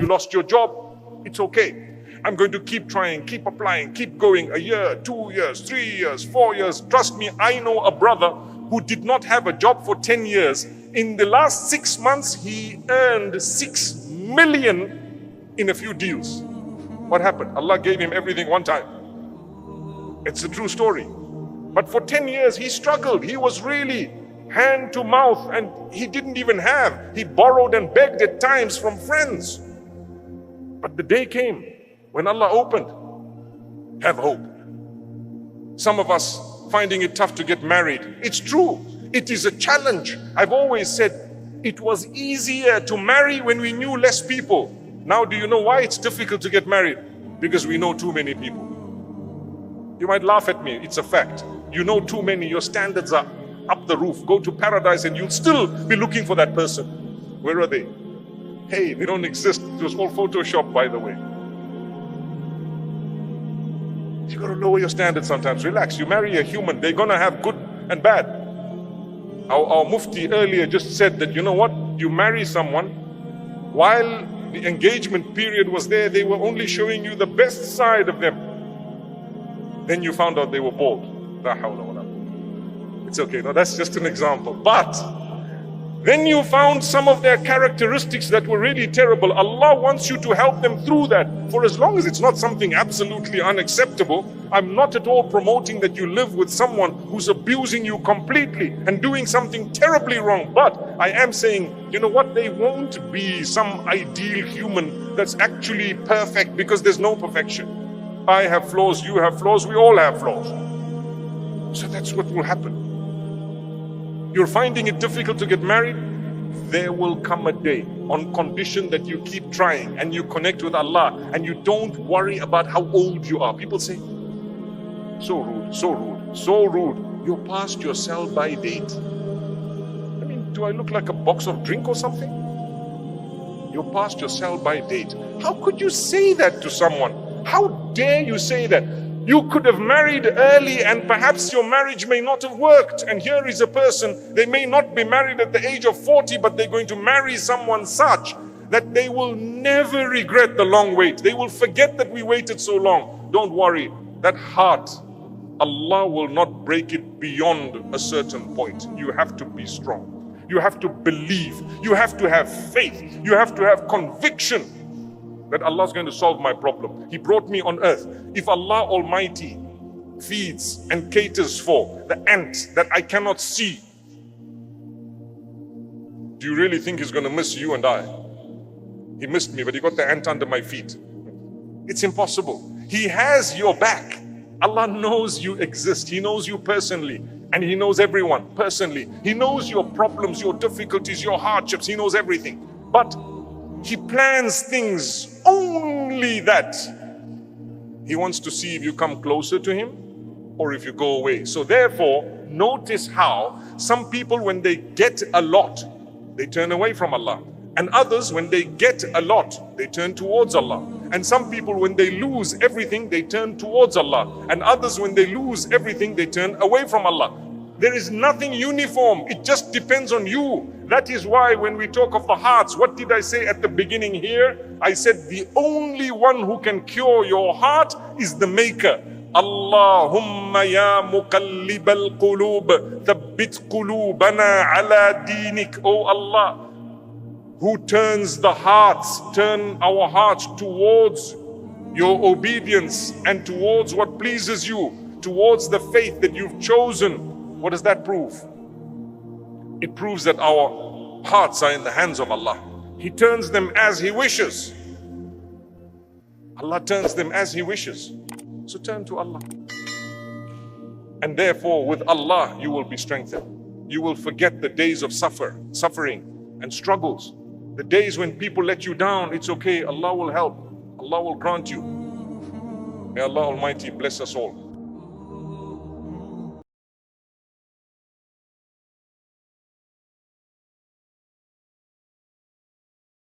You lost your job. It's okay. I'm going to keep trying, keep applying, keep going. A year, 2 years, 3 years, 4 years. Trust me, I know a brother who did not have a job for 10 years. In the last 6 months, he earned 6 million in a few deals. What happened? Allah gave him everything one time. It's a true story. But for 10 years, he struggled. He was really hand to mouth, and he didn't even have. He borrowed and begged at times from friends. But the day came when Allah opened. Have hope. Some of us finding it tough to get married. It's true. It is a challenge. I've always said it was easier to marry when we knew less people. Now, do you know why it's difficult to get married? Because we know too many people. You might laugh at me. It's a fact. You know too many. Your standards are up the roof. Go to paradise and you'll still be looking for that person. Where are they? Hey, they don't exist. It was all Photoshop, by the way. You got to lower your standards sometimes. Relax. You marry a human. They're going to have good and bad. Our Mufti earlier just said that, you know what? You marry someone, while the engagement period was there, they were only showing you the best side of them. Then you found out they were bald. It's okay. No, that's just an example. But then you found some of their characteristics that were really terrible. Allah wants you to help them through that. For as long as it's not something absolutely unacceptable, I'm not at all promoting that you live with someone who's abusing you completely and doing something terribly wrong. But I am saying, you know what? They won't be some ideal human that's actually perfect, because there's no perfection. I have flaws, you have flaws, we all have flaws. So that's what will happen. You're finding it difficult to get married? There will come a day, on condition that you keep trying and you connect with Allah and you don't worry about how old you are. People say, so rude, so rude, so rude. You're past your sell-by date. I mean, do I look like a box of drink or something? You're past your sell-by date. How could you say that to someone? How dare you say that? You could have married early and perhaps your marriage may not have worked. And here is a person, they may not be married at the age of 40, but they're going to marry someone such that they will never regret the long wait. They will forget that we waited so long. Don't worry, that heart, Allah will not break it beyond a certain point. You have to be strong. You have to believe. You have to have faith. You have to have conviction that Allah is going to solve my problem. He brought me on earth. If Allah Almighty feeds and caters for the ant that I cannot see, do you really think He's going to miss you and I? He missed me, but He got the ant under my feet. It's impossible. He has your back. Allah knows you exist. He knows you personally, and He knows everyone personally. He knows your problems, your difficulties, your hardships. He knows everything. But He plans things only that He wants to see if you come closer to Him or if you go away. So therefore, notice how some people, when they get a lot, they turn away from Allah. And others, when they get a lot, they turn towards Allah. And some people, when they lose everything, they turn towards Allah. And others, when they lose everything, they turn away from Allah. There is nothing uniform. It just depends on you. That is why when we talk of the hearts, what did I say at the beginning here? I said the only one who can cure your heart is the Maker. Allahumma ya muqallibal qulub, thabbit qulubana ala dinik. Oh Allah, who turns the hearts, turn our hearts towards your obedience and towards what pleases you, towards the faith that you've chosen. What does that prove? It proves that our hearts are in the hands of Allah. He turns them as He wishes. Allah turns them as He wishes. So turn to Allah. And therefore, with Allah, you will be strengthened. You will forget the days of suffering and struggles. The days when people let you down, it's okay. Allah will help. Allah will grant you. May Allah Almighty bless us all.